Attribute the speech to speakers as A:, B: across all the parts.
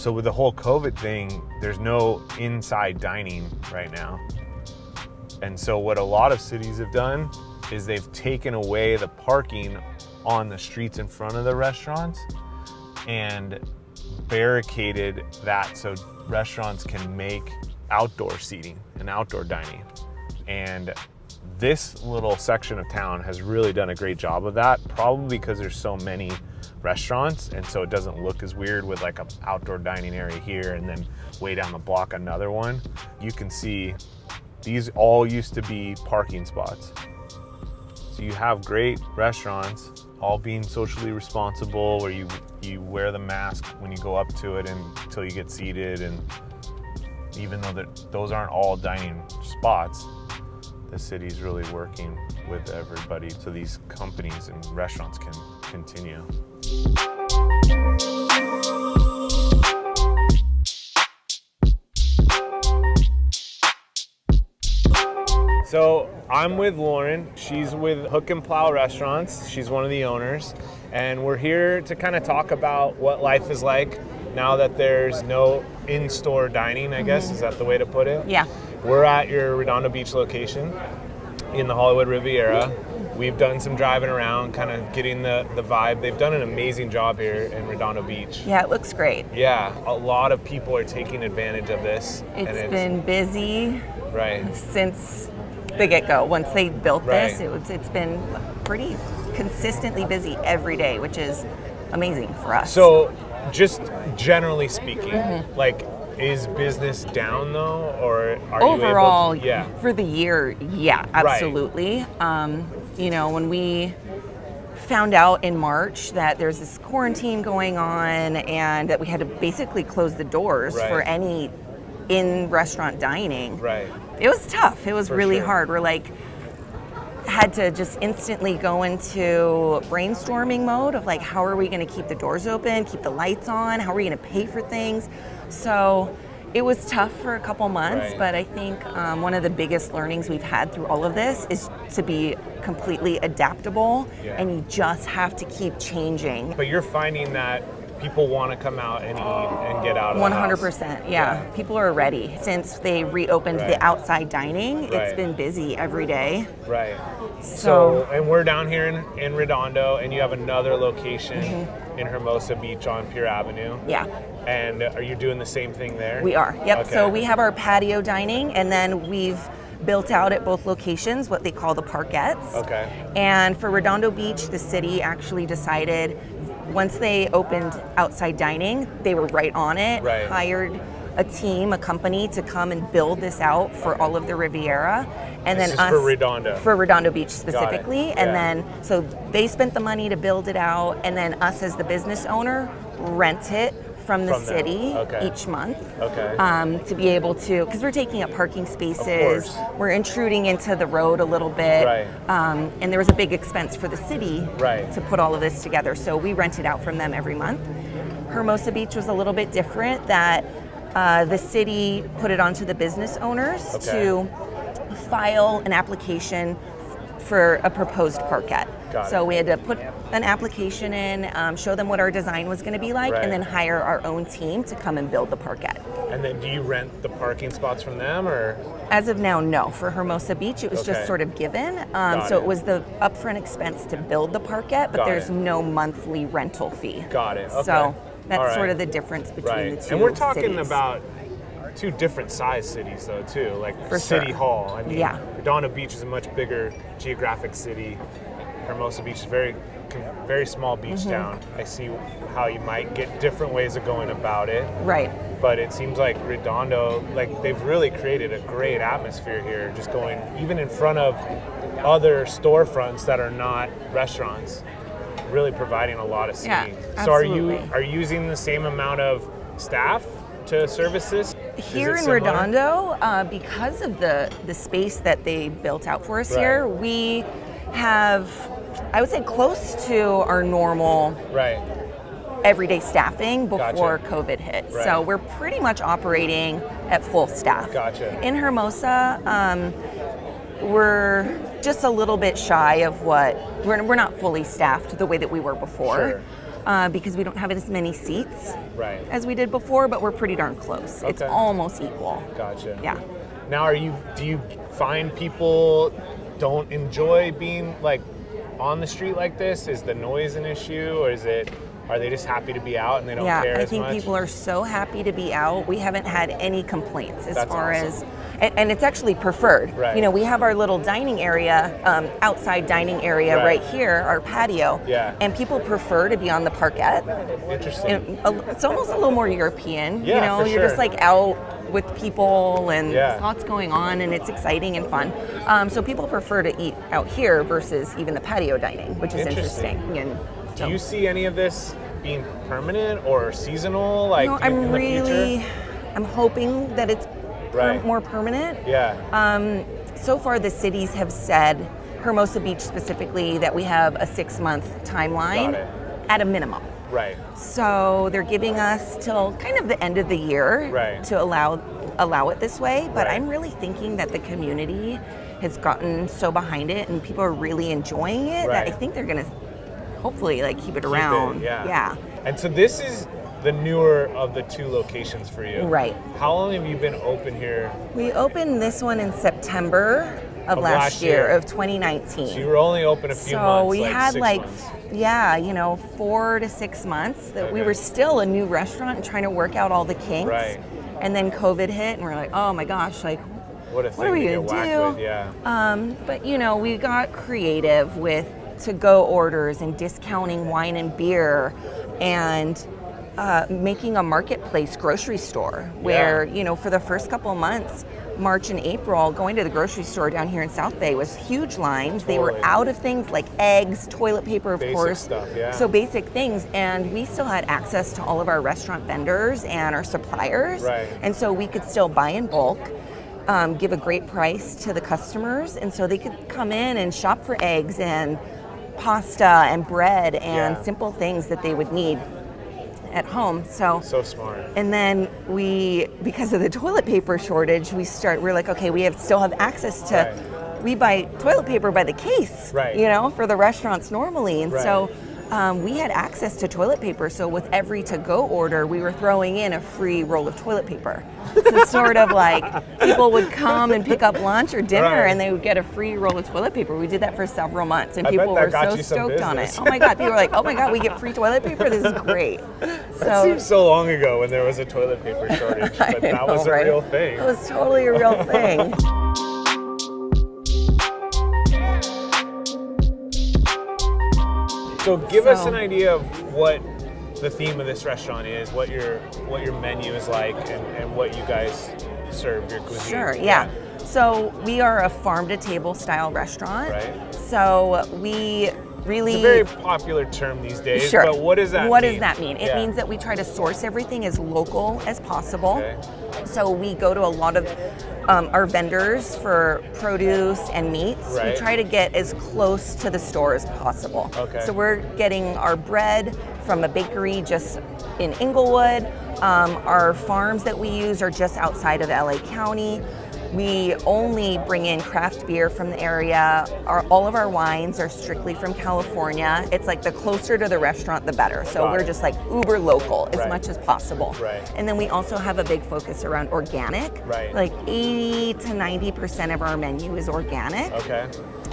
A: So with the whole COVID thing, there's no inside dining right now. And so what a lot of cities have done is they've taken away the parking on the streets in front of the restaurants and barricaded that so restaurants can make outdoor seating and outdoor dining. And this little section of town has really done a great job of that, probably because there's so many restaurants, and so it doesn't look as weird with like an outdoor dining area here and then way down the block another one. You can see these all used to be parking spots. So you have great restaurants all being socially responsible, where you wear the mask when you go up to it and until you get seated. And even though those aren't all dining spots, the city's really working with everybody so these companies and restaurants can continue. So I'm with Lauren. She's with Hook and Plow Restaurants. She's one of the owners. And we're here to kind of talk about what life is like now that there's no in-store dining, I guess. Is that the way to put it?
B: Yeah.
A: We're at your Redondo Beach location in the Hollywood Rivera. We've done some driving around, kind of getting the vibe. They've done an amazing job here in Redondo Beach.
B: Yeah, it looks great.
A: Yeah, a lot of people are taking advantage of this.
B: It's been busy
A: right
B: since the get-go. Once they built this,
A: Right.
B: it's been pretty consistently busy every day, which is amazing for us.
A: So, just generally speaking, like, is business down though, or are
B: overall,
A: you able to, yeah,
B: for the year, yeah, absolutely. You know, when we found out in March that there's this quarantine going on and that we had to basically close the doors
A: Right.
B: for any in-restaurant dining,
A: right,
B: it was tough. It was
A: For
B: really
A: sure.
B: hard. We're like, had to just instantly go into brainstorming mode of like, how are we going to keep the doors open, keep the lights on, how are we going to pay for things? So it was tough for a couple months,
A: Right.
B: but I think one of the biggest learnings we've had through all of this is to be completely adaptable,
A: Yeah.
B: and you just have to keep changing.
A: but you're finding that people want to come out and eat and get out of the
B: 100%,
A: house.
B: yeah. People are ready. Since they reopened
A: Right.
B: the outside dining, it's
A: Right.
B: been busy every day.
A: Right.
B: So,
A: And we're down here in Redondo, and you have another location in Hermosa Beach on Pier Avenue.
B: yeah.
A: And are you doing the same thing there?
B: We are, yep.
A: Okay.
B: So we have our patio dining, and then we've built out at both locations what they call the parkettes.
A: Okay.
B: And for Redondo Beach, the city actually decided once they opened outside dining, they were right on it,
A: Right.
B: hired a team, a company to come and build this out for all of the Riviera. And
A: This
B: then
A: is
B: us
A: for Redondo.
B: For Redondo Beach specifically. And
A: Yeah.
B: then, so they spent the money to build it out, and then us as the business owner rent it from the
A: From them.
B: city
A: Okay.
B: each month.
A: Okay.
B: To be able to, because we're taking up parking spaces,
A: course.
B: we're intruding into the road a little bit,
A: Right.
B: and there was a big expense for the city
A: Right.
B: to put all of this together, so we rent it out from them every month. Hermosa Beach was a little bit different, that the city put it onto the business owners
A: Okay.
B: to file an application for a proposed parkette.
A: Got
B: So
A: it.
B: we had to put an application in, show them what our design was going to be like,
A: Right.
B: and then hire our own team to come and build the parkette.
A: And then do you rent the parking spots from them, or?
B: As of now, no. For Hermosa Beach, it was
A: Okay.
B: just sort of given.
A: Got
B: So
A: it.
B: it was the upfront expense to build the parkette, but
A: Got
B: there's
A: it.
B: no monthly rental fee.
A: Got it. Okay.
B: So that's
A: All right.
B: sort of the difference between
A: Right.
B: the two
A: And we're talking
B: cities.
A: about two different size cities, though, too. Like
B: For
A: City
B: sure.
A: Hall. I mean,
B: Yeah.
A: Redondo Beach is a much bigger geographic city. Hermosa Beach is very small beach
B: Mm-hmm.
A: town. I see how you might get different ways of going about it.
B: Right.
A: But it seems like Redondo, like they've really created a great atmosphere here, just going even in front of other storefronts that are not restaurants, really providing a lot of
B: Yeah,
A: seating. So are you
B: absolutely.
A: using the same amount of staff to service this? Is
B: Here
A: it
B: in
A: similar?
B: Redondo, because of the space that they built out for us
A: Right.
B: here, we have, I would say, close to our normal
A: Right.
B: everyday staffing before
A: Gotcha.
B: COVID hit.
A: Right.
B: So we're pretty much operating at full staff.
A: Gotcha.
B: In Hermosa, we're just a little bit shy of what, we're not fully staffed the way that we were before.
A: Sure.
B: because we don't have as many seats
A: Right.
B: as we did before, but we're pretty darn close. It's
A: Okay.
B: almost equal.
A: Gotcha.
B: Yeah.
A: Now, do you find people don't enjoy being like on the street like this? Is the noise an issue, or are they just happy to be out and they don't care
B: I
A: as
B: think
A: much?
B: people are so happy to be out. We haven't had any complaints as
A: That's
B: far
A: awesome.
B: as, and it's actually preferred.
A: Right.
B: You know, we have our little dining area, outside dining area right here, our patio.
A: Yeah.
B: And people prefer to be on the parquet.
A: Interesting.
B: It's almost a little more European.
A: Yeah,
B: you know,
A: for
B: you're
A: sure.
B: just like out with people and
A: Yeah.
B: lots going on, and it's exciting and fun. So people prefer to eat out here versus even the patio dining, which is
A: Interesting.
B: interesting. And
A: Do you see any of this being permanent or seasonal? Like
B: no,
A: in the future?
B: I'm hoping that it's
A: Right.
B: more permanent.
A: Yeah.
B: So far, the cities have said, Hermosa Beach specifically, that we have a 6-month timeline
A: Got it.
B: at a minimum.
A: Right.
B: So they're giving us till kind of the end of the year
A: Right.
B: to allow it this way. But
A: Right.
B: I'm really thinking that the community has gotten so behind it and people are really enjoying it that
A: Right.
B: I think they're gonna hopefully like keep it around.
A: Yeah. And so this is the newer of the two locations for you.
B: Right.
A: How long have you been open here?
B: We opened this one in September of
A: Of
B: last
A: last
B: year,
A: year.
B: of 2019.
A: So you were only open a few
B: So
A: months.
B: we
A: like
B: had
A: 6
B: like,
A: months.
B: 4 to 6 months that we
A: Okay.
B: were still a new restaurant and trying to work out all the kinks.
A: Right.
B: And then COVID hit and we're like, oh my gosh, like,
A: What a
B: what
A: thing
B: are we
A: to
B: gonna
A: get
B: do?
A: whacked with, yeah.
B: But we got creative with to-go orders and discounting wine and beer and making a marketplace grocery store where, for the first couple of months, March and April, going to the grocery store down here in South Bay was huge lines. They were
A: Totally.
B: out of things like eggs, toilet paper, of
A: Basic
B: course.
A: stuff, yeah.
B: So basic things. And we still had access to all of our restaurant vendors and our suppliers.
A: Right.
B: And so we could still buy in bulk. Give a great price to the customers, and so they could come in and shop for eggs and pasta and bread and
A: Yeah.
B: simple things that they would need at home. So
A: smart.
B: and then because of the toilet paper shortage, we're like, okay, still have access to.
A: Right.
B: We buy toilet paper by the case,
A: Right.
B: for the restaurants normally, and
A: Right.
B: so. We had access to toilet paper, so with every to-go order, we were throwing in a free roll of toilet paper. So sort of like people would come and pick up lunch or dinner,
A: Right.
B: and they would get a free roll of toilet paper. We did that for several months, and
A: I bet
B: people
A: that
B: were
A: got
B: so
A: you some
B: stoked on it.
A: business.
B: Oh my God, people were like, "Oh my God, we get free toilet paper! This is great."
A: That seems so long ago when there was a toilet paper shortage, but that was a
B: right?
A: real thing.
B: It was totally a real thing.
A: So give us an idea of what the theme of this restaurant is, what your menu is like, and what you guys serve, your cuisine.
B: Sure, yeah. So we are a farm-to-table style restaurant.
A: Right.
B: So we really...
A: It's a very popular term these days,
B: Sure.
A: but what does that mean?
B: What does that mean? It
A: Yeah.
B: means that we try to source everything as local as possible.
A: Okay.
B: So we go to a lot of our vendors for produce and meats.
A: Right.
B: We try to get as close to the store as possible.
A: Okay.
B: So we're getting our bread from a bakery just in Inglewood. Our farms that we use are just outside of LA County. We only bring in craft beer from the area. All of our wines are strictly from California. It's like the closer to the restaurant, the better. So
A: Got
B: we're
A: it.
B: just like uber local as
A: Right.
B: much as possible.
A: Right.
B: And then we also have a big focus around organic.
A: Right.
B: Like 80 to 90% of our menu is organic,
A: Okay.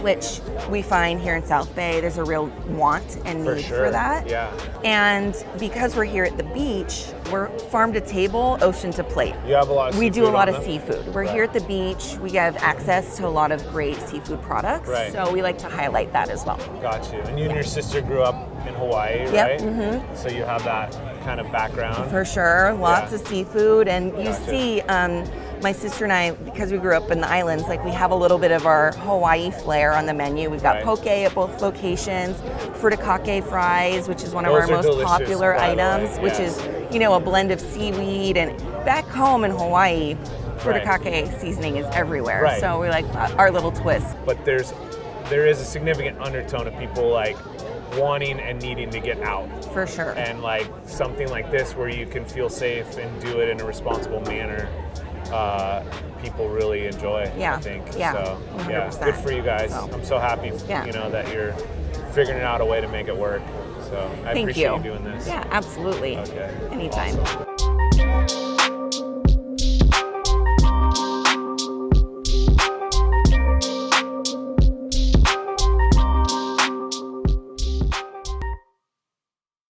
B: which we find here in South Bay, there's a real want and
A: For
B: need
A: sure.
B: for that.
A: Yeah.
B: And because we're here at the beach, we're farm to table, ocean to plate.
A: You have a lot of
B: We do a
A: seafood
B: lot
A: on
B: of
A: them?
B: seafood. We're
A: Right.
B: here at the beach. We have access to a lot of great seafood products.
A: Right.
B: So we like to highlight that as well.
A: Got you. And you and your sister grew up in Hawaii,
B: Yep,
A: right?
B: mhm.
A: So you have that kind of background.
B: For sure, lots
A: Yeah.
B: of seafood, and you
A: Gotcha.
B: see, my sister and I, because we grew up in the islands, like we have a little bit of our Hawaii flair on the menu. We've got
A: Right.
B: poke at both locations, furikake fries, which is one of
A: Those
B: our
A: are
B: most
A: delicious,
B: popular
A: by the way,
B: items, which
A: yeah.
B: is a blend of seaweed. And back home in Hawaii,
A: Right.
B: furikake seasoning is everywhere.
A: Right.
B: So we're like our little twist.
A: But there is a significant undertone of people like wanting and needing to get out.
B: For sure.
A: And like something like this where you can feel safe and do it in a responsible manner, people really enjoy,
B: Yeah,
A: I think.
B: yeah,
A: So,
B: 100%.
A: yeah, good for you guys.
B: So,
A: I'm so happy,
B: yeah.
A: that you're figuring out a way to make it work. So I
B: Thank
A: appreciate
B: you.
A: you doing this.
B: Yeah, absolutely.
A: Okay.
B: Anytime.
A: Awesome.